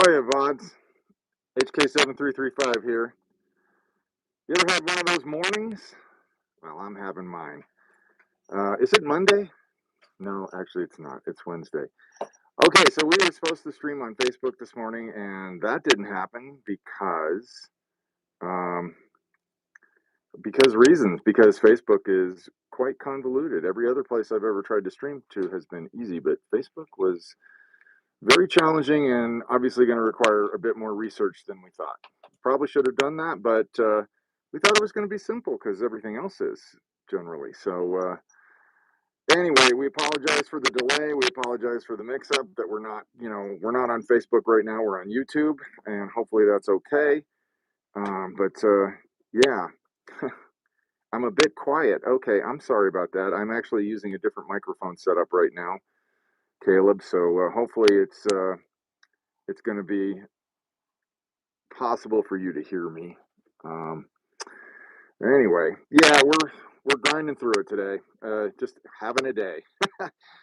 are you, Vods? HK7335 here. You ever had one of those mornings? Well, I'm having mine. Is it Monday? No, actually it's not. It's Wednesday. Okay, so we were supposed to stream on Facebook this morning, and that didn't happen um, because Facebook is quite convoluted. Every other place I've ever tried to stream to has been easy, but Facebook was very challenging and obviously going to require a bit more research than we thought. Probably should have done that, but we thought it was going to be simple because everything else is generally. So anyway, we apologize for the delay. We apologize for the mix-up that we're not on Facebook right now. We're on YouTube, and hopefully that's okay. Yeah, I'm a bit quiet. Okay, I'm sorry about that. I'm actually using a different microphone setup right now, Caleb. So hopefully it's going to be possible for you to hear me. Anyway, yeah, we're grinding through it today. Just having a day.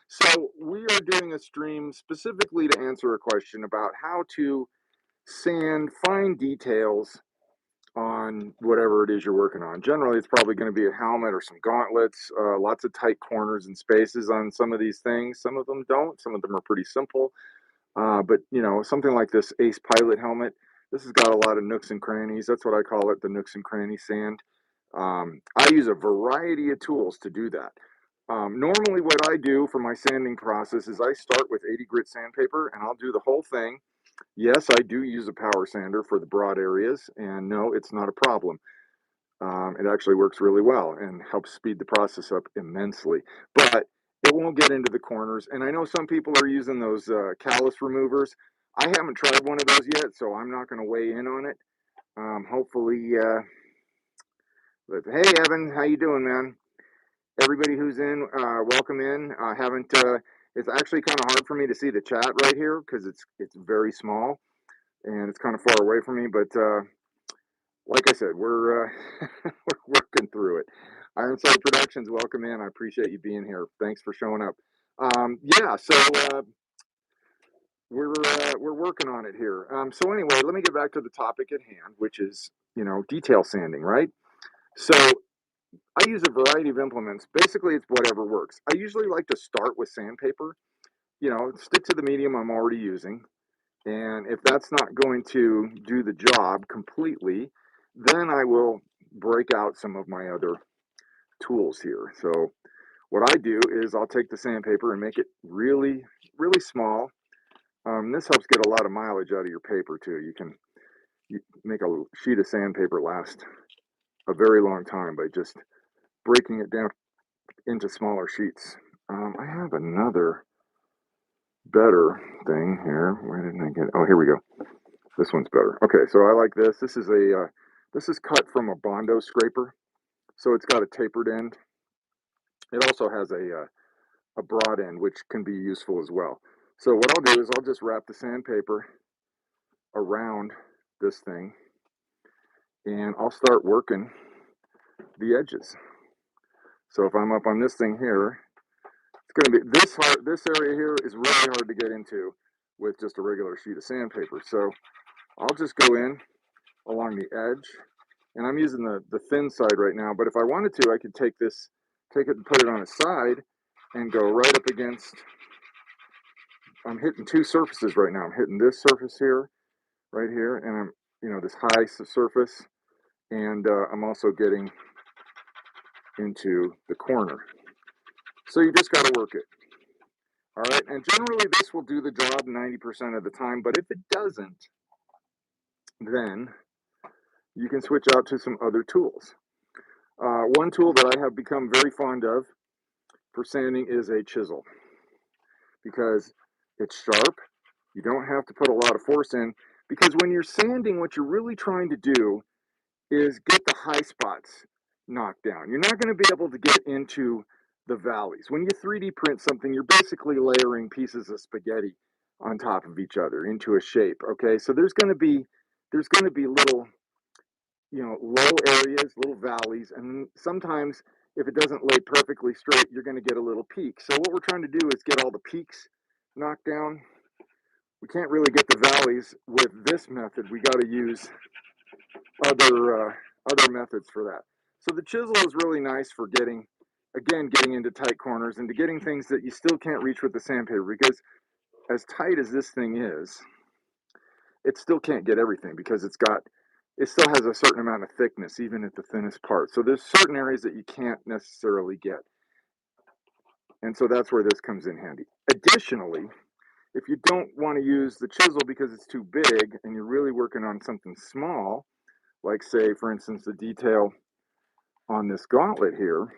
So we are doing a stream specifically to answer a question about how to sand fine details on whatever it is you're working on. Generally, it's probably going to be a helmet or some gauntlets. Lots of tight corners and spaces on some of these things. Some of them don't. Some of them are pretty simple. But something like this Ace Pilot helmet, this has got a lot of nooks and crannies. That's what I call it, the nooks and cranny sand. I use a variety of tools to do that. Normally what I do for my sanding process is I start with 80 grit sandpaper and I'll do the whole thing. Yes, I do use a power sander for the broad areas, and no, it's not a problem. It actually works really well and helps speed the process up immensely. But it won't get into the corners. And I know some people are using those callus removers. I haven't tried one of those yet, so I'm not going to weigh in on it. Hopefully, but hey, Evan, how you doing, man? Everybody who's in, welcome in. I haven't. It's actually kind of hard for me to see the chat right here because it's very small and it's kind of far away from me. But like I said, we're we're working through it. Ironside Productions, welcome in. I appreciate you being here. Thanks for showing up. Yeah, so we're working on it here. So anyway, let me get back to the topic at hand, which is detail sanding, right? So I use a variety of implements. Basically, it's whatever works. I usually like to start with sandpaper. Stick to the medium I'm already using, and if that's not going to do the job completely, then I will break out some of my other tools here. So what I do is I'll take the sandpaper and make it really, really small. This helps get a lot of mileage out of your paper too. You make a sheet of sandpaper last a very long time by just breaking it down into smaller sheets. I have another better thing here. Where didn't I get it? Oh, here we go. This one's better. Okay, so I like this. This is cut from a Bondo scraper, so it's got a tapered end. It also has a broad end, which can be useful as well. So what I'll do is I'll just wrap the sandpaper around this thing, and I'll start working the edges. So if I'm up on this thing here, it's going to be this hard. This area here is really hard to get into with just a regular sheet of sandpaper. So I'll just go in along the edge, and I'm using the thin side right now, but if I wanted to, I could take it and put it on its side and go right up against. I'm hitting two surfaces right now. I'm hitting this surface here, right here, and I'm, this high surface, and I'm also getting into the corner. So you just got to work it. All right, and generally this will do the job 90% of the time, but if it doesn't, then you can switch out to some other tools. One tool that I have become very fond of for sanding is a chisel, because it's sharp. You don't have to put a lot of force in, because when you're sanding, what you're really trying to do is get the high spots knocked down. You're not going to be able to get into the valleys. When you 3D print something, you're basically layering pieces of spaghetti on top of each other into a shape. Okay, so there's going to be little low areas, little valleys, and sometimes if it doesn't lay perfectly straight, you're going to get a little peak. So what we're trying to do is get all the peaks knocked down. we can't really get the valleys with this method. We got to use other methods for that. So the chisel is really nice for getting into tight corners and to getting things that you still can't reach with the sandpaper, because as tight as this thing is, it still can't get everything, because it still has a certain amount of thickness even at the thinnest part. So there's certain areas that you can't necessarily get. And so that's where this comes in handy. Additionally, if you don't want to use the chisel because it's too big and you're really working on something small, like say, for instance, the detail on this gauntlet here,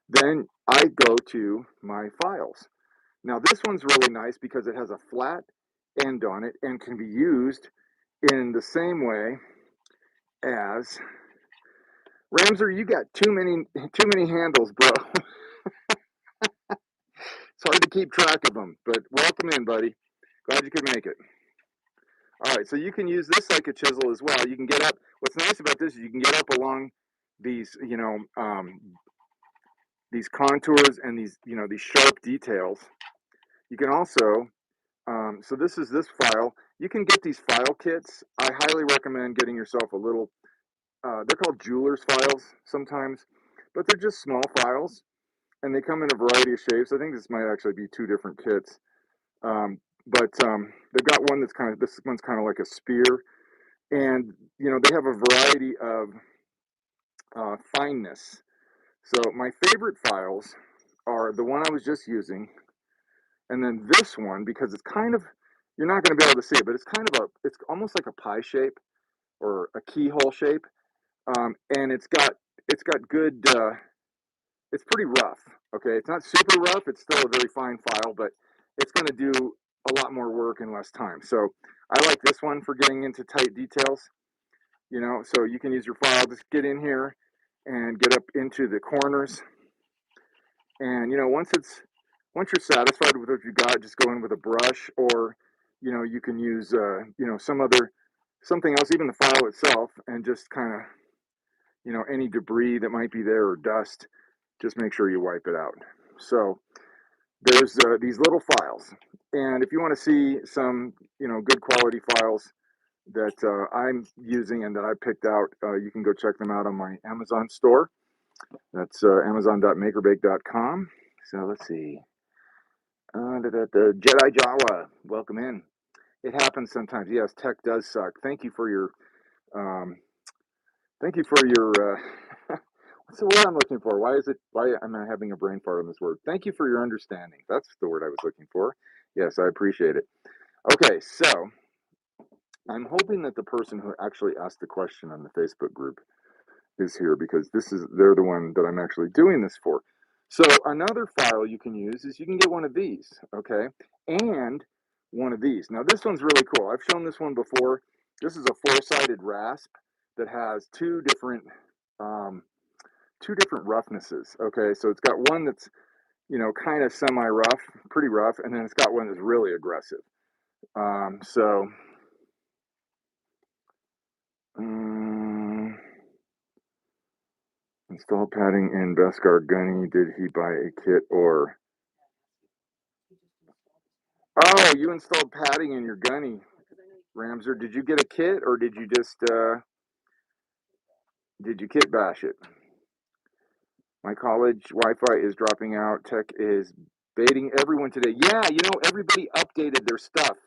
then I go to my files. Now this one's really nice because it has a flat end on it and can be used in the same way as Ramser. You got too many handles, bro. It's hard to keep track of them, but welcome in, buddy. Glad you could make it. All right, so you can use this like a chisel as well. You can get up. What's nice about this is you can get up along these, these contours and these, these sharp details. You can also, so this is this file. You can get these file kits. I highly recommend getting yourself a little, they're called jeweler's files sometimes, but they're just small files, and they come in a variety of shapes. I think this might actually be two different kits. But they've got one that's this one's kind of like a spear, and they have a variety of fineness. So my favorite files are the one I was just using, and then this one, because it's kind of, you're not going to be able to see it, but it's almost like a pie shape or a keyhole shape, and it's got good. It's pretty rough. Okay, it's not super rough. It's still a very fine file, but it's going to do a lot more work in less time. So I like this one for getting into tight details. So you can use your file, just get in here and get up into the corners. And once you're satisfied with what you got, just go in with a brush, or you can use something else, even the file itself, and just kind of any debris that might be there or dust, just make sure you wipe it out. So there's these little files, and if you want to see some good quality files that I'm using and that I picked out, you can go check them out on my Amazon store. That's amazon.makerbake.com. So let's see. The Jedi Jawa, welcome in. It happens sometimes. Yes, tech does suck. Thank you for your what's the word I'm looking for? Why am I having a brain fart on this word? Thank you for your understanding. That's the word I was looking for. Yes, I appreciate it. Okay, so I'm hoping that the person who actually asked the question on the Facebook group is here, because they're the one that I'm actually doing this for. So another file you can use is you can get one of these, okay, and one of these. Now this one's really cool. I've shown this one before. This is a four-sided rasp that has two different roughnesses. Okay, so it's got one that's kind of semi-rough, pretty rough, and then it's got one that's really aggressive. So install padding in Beskar Gunny. Did he buy a kit or? Oh, you installed padding in your Gunny, Ramser. Did you get a kit, or did you just did you kit bash it? My college Wi-Fi is dropping out. Tech is baiting everyone today. Yeah, everybody updated their stuff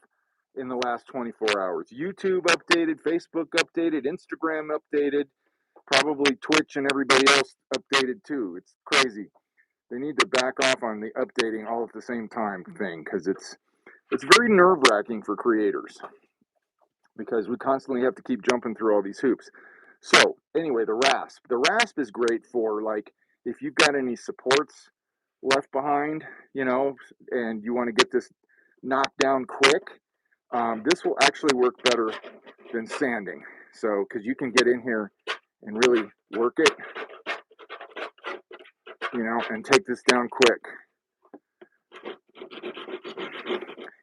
in the last 24 hours. YouTube updated, Facebook updated, Instagram updated, probably Twitch and everybody else updated too. It's crazy. They need to back off on the updating all at the same time thing, because it's very nerve-wracking for creators, because we constantly have to keep jumping through all these hoops. So anyway, the rasp is great for, like, if you've got any supports left behind, and you want to get this knocked down quick, this will actually work better than sanding. So, because you can get in here and really work it, and take this down quick.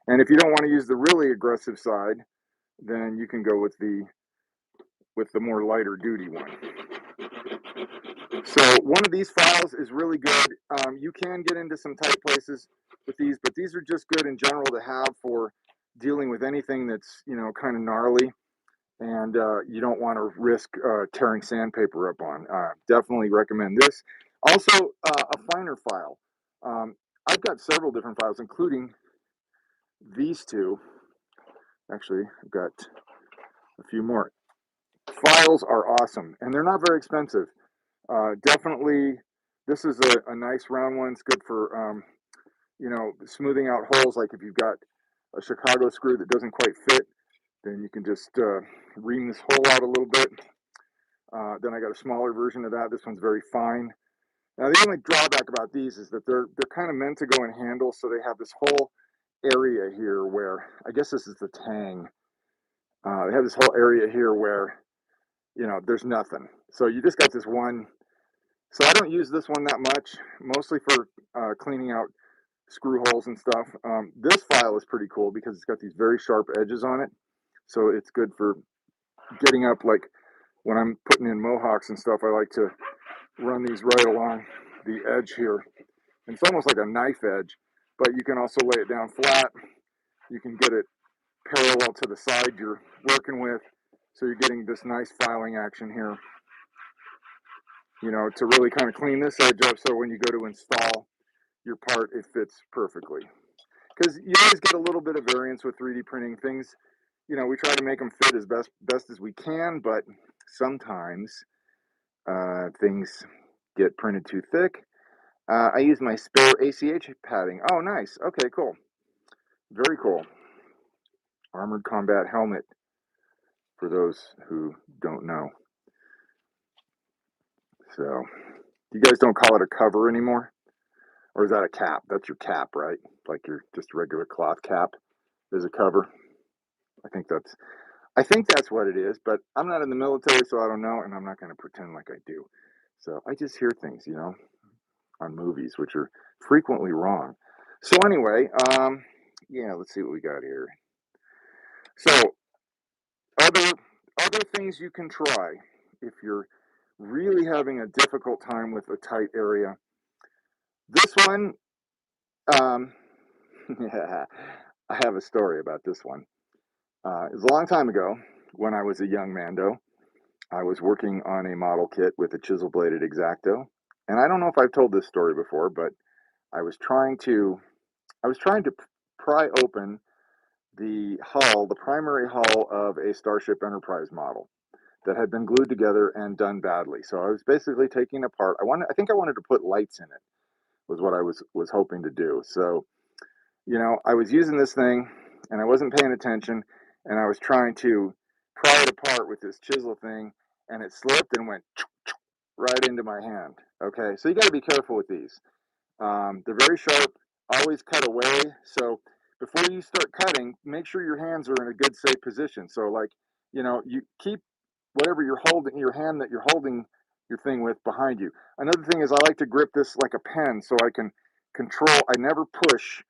And if you don't want to use the really aggressive side, then you can go with the more lighter duty one. So one of these files is really good. You can get into some tight places with these, but these are just good in general to have for dealing with anything that's, kind of gnarly and you don't want to risk tearing sandpaper up on. Definitely recommend this. Also, a finer file. Um, I've got several different files, including these two. Actually, I've got a few more. Files are awesome, and they're not very expensive. Definitely, this is a nice round one. It's good for, smoothing out holes. Like if you've got a Chicago screw that doesn't quite fit, then you can just ream this hole out a little bit. Then I got a smaller version of that. This one's very fine. Now the only drawback about these is that they're kind of meant to go in handles, so they have this whole area here where, I guess this is the tang. They have this whole area here where, there's nothing. So you just got this one. So I don't use this one that much, mostly for cleaning out screw holes and stuff. This file is pretty cool because it's got these very sharp edges on it. So it's good for getting up, like when I'm putting in mohawks and stuff, I like to run these right along the edge here. And it's almost like a knife edge, but you can also lay it down flat. You can get it parallel to the side you're working with. So you're getting this nice filing action here, to really kind of clean this edge up so when you go to install your part, it fits perfectly. Because you always get a little bit of variance with 3D printing things. We try to make them fit as best as we can, but sometimes things get printed too thick. I use my spare ACH padding. Oh, nice. Okay, cool. Very cool. Armored combat helmet, for those who don't know. So, you guys don't call it a cover anymore? Or is that a cap? That's your cap, right? Like your just regular cloth cap is a cover. I think that's what it is, but I'm not in the military, so I don't know, and I'm not going to pretend like I do. So I just hear things, on movies, which are frequently wrong. So anyway, yeah, let's see what we got here. So other things you can try if you're really having a difficult time with a tight area. This one, I have a story about this one. It was a long time ago when I was a young Mando. I was working on a model kit with a chisel bladed X-Acto, and I don't know if I've told this story before, but I was trying to pry open the primary hull of a Starship Enterprise model that had been glued together and done badly. So I was basically taking it apart. I think I wanted to put lights in it, was what I was hoping to do. So, I was using this thing and I wasn't paying attention, and I was trying to pry it apart with this chisel thing, and it slipped and went right into my hand. Okay, so you got to be careful with these. They're very sharp, always cut away. So before you start cutting, make sure your hands are in a good, safe position. So like, you keep whatever you're holding, your hand that you're holding your thing with, behind you. Another thing is I like to grip this like a pen so I can control. I never push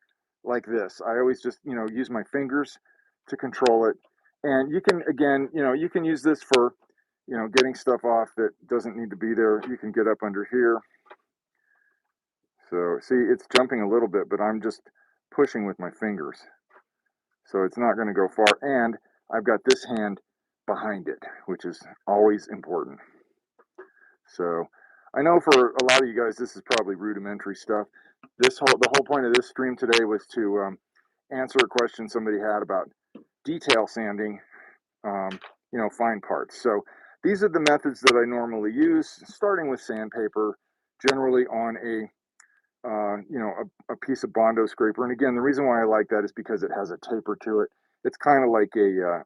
like this. I always just, use my fingers to control it. And you can, again, you can use this for, getting stuff off that doesn't need to be there. You can get up under here. So see, it's jumping a little bit, but I'm just pushing with my fingers. So it's not going to go far. And I've got this hand behind it, which is always important. So I know for a lot of you guys, this is probably rudimentary stuff. The whole point of this stream today was to answer a question somebody had about detail sanding, fine parts. So these are the methods that I normally use, starting with sandpaper, generally on a piece of Bondo scraper. And again, the reason why I like that is because it has a taper to it. It's kind of like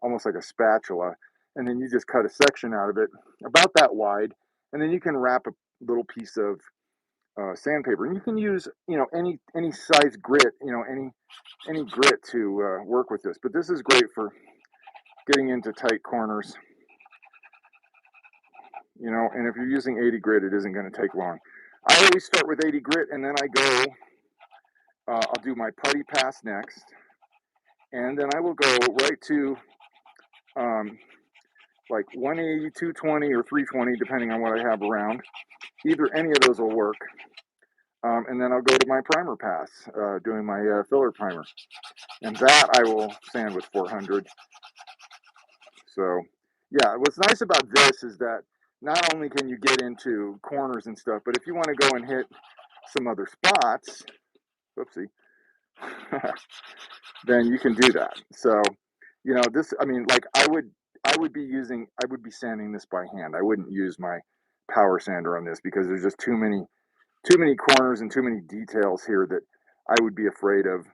almost like a spatula. And then you just cut a section out of it about that wide. And then you can wrap a little piece of sandpaper. And you can use, any size grit, any grit to work with this. But this is great for getting into tight corners. And if you're using 80 grit, it isn't going to take long. I always start with 80 grit, and then I go, I'll do my putty pass next, and then I will go right to like 180, 220, or 320, depending on what I have around. Either any of those will work. And then I'll go to my primer pass, doing my filler primer. and that I will sand with 400. So yeah, what's nice about this is that not only can you get into corners and stuff, but if you want to go and hit some other spots, whoopsie, then you can do that. So, you know, this, I mean, like I would be sanding this by hand. I wouldn't use my power sander on this because there's just too many corners and too many details here that I would be afraid of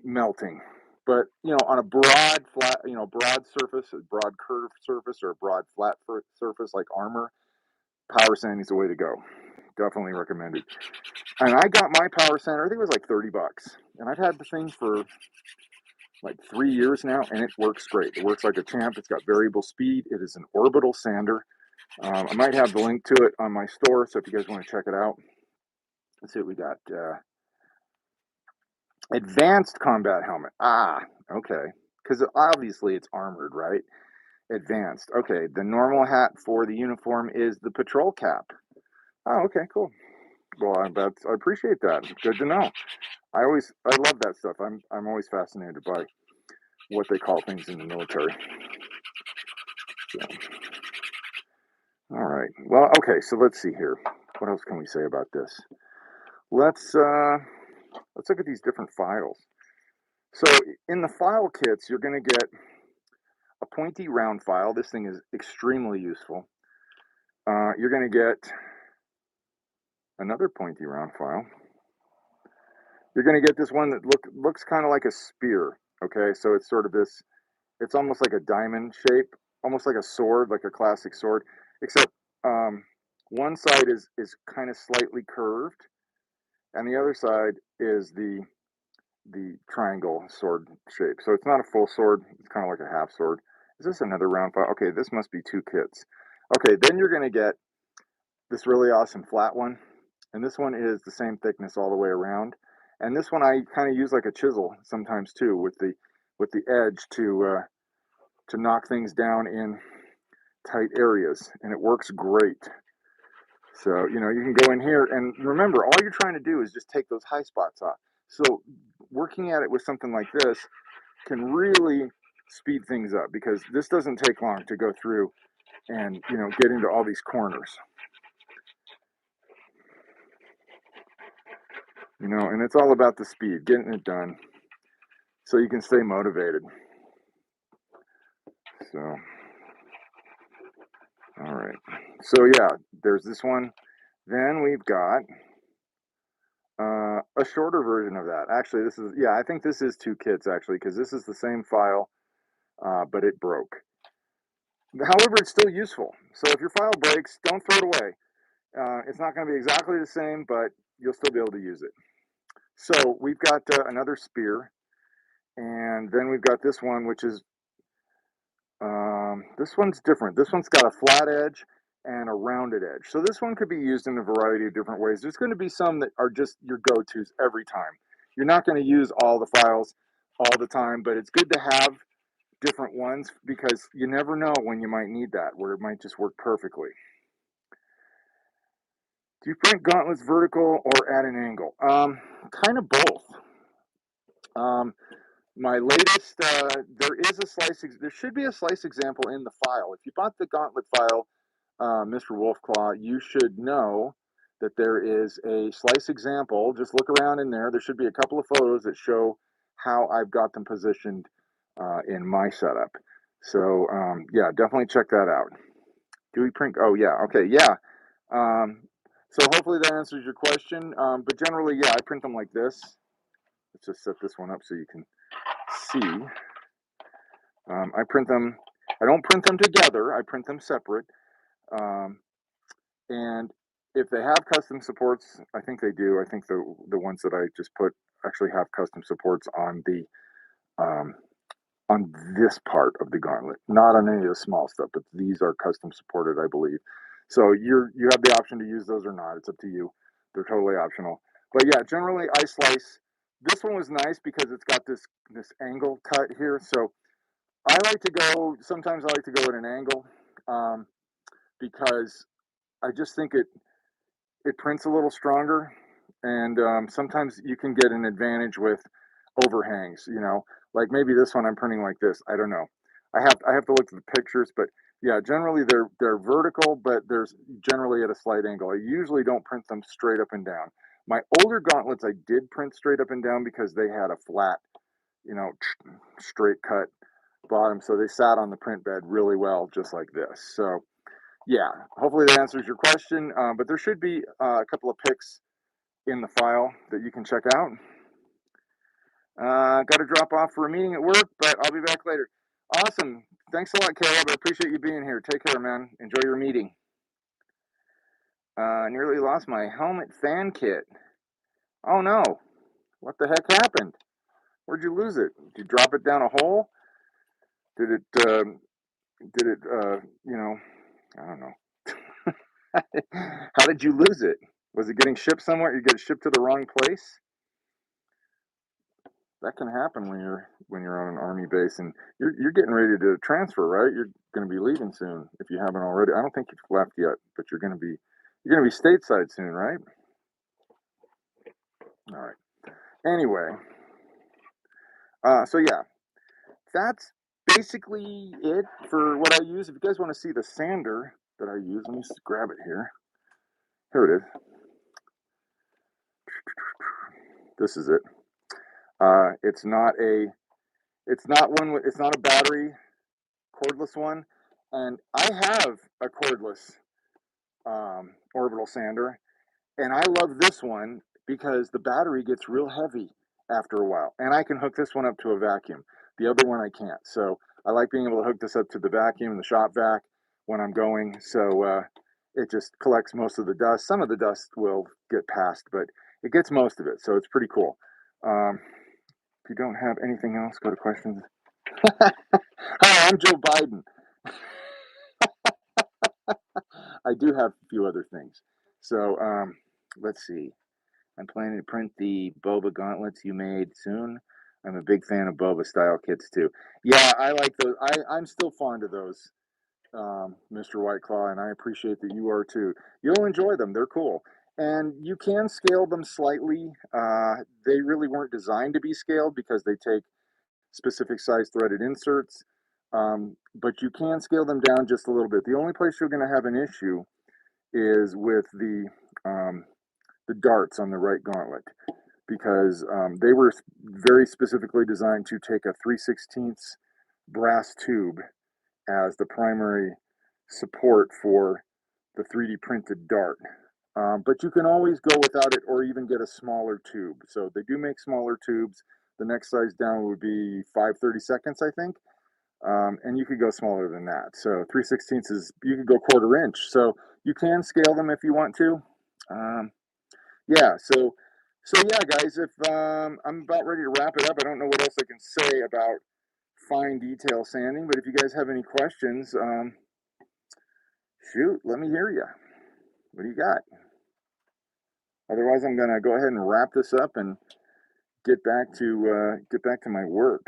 melting. But you know, on a broad flat, you know, broad surface, a broad curved surface, or a broad flat surface like armor, power sanding is the way to go. Definitely recommended. And I got my power sander, I think it was like $30, and I've had the thing for like 3 years now, and it works great. It works like a champ. It's got variable speed. It is an orbital sander. I might have the link to it on my store, so if you guys want to check it out. Let's see what we got. Advanced combat helmet. Ah, okay. Because obviously it's armored, right? Advanced. Okay, the normal hat for the uniform is the patrol cap. Oh, okay, cool. Well, I appreciate that. Good to know. I love that stuff. I'm always fascinated by what they call things in the military. So, all right. Well, okay. So let's see here. What else can we say about this? Let's look at these different files. So in the file kits, you're going to get a pointy round file. This thing is extremely useful. You're going to get another pointy round file. You're going to get this one that looks kind of like a spear. Okay, so it's sort of this, it's almost like a diamond shape, almost like a sword, like a classic sword, except one side is kind of slightly curved, and the other side is the triangle sword shape. So it's not a full sword, it's kind of like a half sword. Is this another round file? Okay, this must be 2 kits. Okay, then you're going to get this really awesome flat one, and this one is the same thickness all the way around. And this one I kind of use like a chisel sometimes too, with the edge to knock things down in tight areas, and it works great. So you know, you can go in here, and remember, all you're trying to do is just take those high spots off. So working at it with something like this can really speed things up, because this doesn't take long to go through and, you know, get into all these corners. You know, and it's all about the speed, getting it done so you can stay motivated. So, all right. So yeah, there's this one. Then we've got a shorter version of that. Actually, this is, yeah, I think this is 2 kits actually, because this is the same file, but it broke. However, it's still useful. So if your file breaks, don't throw it away. It's not going to be exactly the same, but you'll still be able to use it. So we've got another spear, and then we've got this one, which is, this one's different. This one's got a flat edge and a rounded edge. So this one could be used in a variety of different ways. There's going to be some that are just your go-tos every time. You're not going to use all the files all the time, but it's good to have different ones, because you never know when you might need that, where it might just work perfectly. Do you print gauntlets vertical or at an angle? Kind of both. My latest, there should be a slice example in the file. If you bought the gauntlet file, Mr. Wolfclaw, you should know that there is a slice example. Just look around in there. There should be a couple of photos that show how I've got them positioned in my setup. So yeah, definitely check that out. Do we print? Oh yeah, okay, yeah. So hopefully that answers your question. But generally, yeah, I print them like this. Let's just set this one up so you can see. I print them. I don't print them together. I print them separate. And if they have custom supports, I think they do. I think the ones that I just put actually have custom supports on the on this part of the gauntlet, not on any of the small stuff, but these are custom supported, I believe. So you have the option to use those or not. It's up to you. They're totally optional. But yeah, generally I slice. This one was nice because it's got this angle cut here. So I like to go. Sometimes I like to go at an angle because I just think it prints a little stronger, and sometimes you can get an advantage with overhangs, you know, like maybe this one I'm printing like this. I don't know. I have to look at the pictures, but yeah, generally they're vertical, but there's generally at a slight angle. I usually don't print them straight up and down. My older gauntlets I did print straight up and down because they had a flat, you know, straight cut bottom, so they sat on the print bed really well, just like this. So yeah, hopefully that answers your question. But there should be a couple of pics in the file that you can check out. Got to drop off for a meeting at work, but I'll be back later. Awesome. Thanks a lot, Caleb. I appreciate you being here. Take care, man. Enjoy your meeting. Nearly lost my helmet fan kit. Oh no. What the heck happened? Where'd you lose it? Did you drop it down a hole? Did it, you know, I don't know. How did you lose it? Was it getting shipped somewhere? You get it shipped to the wrong place? That can happen when you're on an army base and you're getting ready to transfer, right? You're going to be leaving soon if you haven't already. I don't think you've left yet, but you're going to be stateside soon, right? All right. Anyway, so yeah, that's basically it for what I use. If you guys want to see the sander that I use, let me just grab it here. Here it is. This is it. It's not a battery cordless one, and I have a cordless orbital sander, and I love this one because the battery gets real heavy after a while, and I can hook this one up to a vacuum. The other one I can't, so I like being able to hook this up to the vacuum, the shop vac, when I'm going, so it just collects most of the dust. Some of the dust will get past, but it gets most of it, so it's pretty cool. If you don't have anything else, go to questions. Hi, I'm Joe Biden. I do have a few other things. So let's see. I'm planning to print the boba gauntlets you made soon. I'm a big fan of boba style kits too. Yeah, I like those. I'm still fond of those, Mr. Whiteclaw, and I appreciate that you are too. You'll enjoy them. They're cool. And you can scale them slightly. They really weren't designed to be scaled because they take specific size threaded inserts, but you can scale them down just a little bit. The only place you're going to have an issue is with the darts on the right gauntlet, because they were very specifically designed to take a 3/16 brass tube as the primary support for the 3D printed dart. But you can always go without it or even get a smaller tube. So they do make smaller tubes. The next size down would be 5/32, I think. And you could go smaller than that. So 3/16 is, you could go 1/4 inch. So you can scale them if you want to. Yeah, so yeah, guys, if I'm about ready to wrap it up. I don't know what else I can say about fine detail sanding, but if you guys have any questions, shoot, let me hear you. What do you got? Otherwise, I'm gonna go ahead and wrap this up and get back to my work.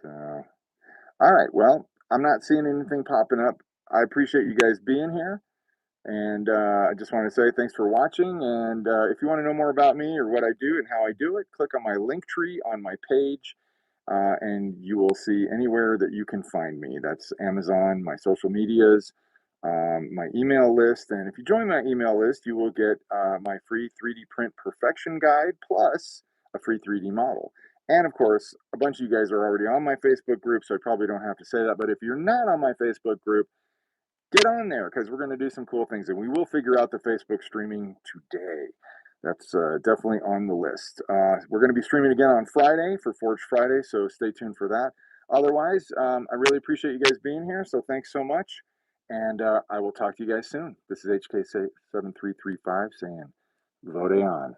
So, all right. Well, I'm not seeing anything popping up. I appreciate you guys being here, and I just want to say thanks for watching. And if you want to know more about me or what I do and how I do it, click on my link tree on my page, and you will see anywhere that you can find me. That's Amazon, my social medias, my email list. And if you join my email list, you will get my free 3D print perfection guide plus a free 3D model. And of course, a bunch of you guys are already on my Facebook group, so I probably don't have to say that. But if you're not on my Facebook group, get on there, because we're going to do some cool things, and we will figure out the Facebook streaming today. That's definitely on the list. We're going to be streaming again on Friday for Forge Friday, so stay tuned for that. Otherwise, I really appreciate you guys being here, so thanks so much, and I will talk to you guys soon. This is HK7335 saying, Vote on.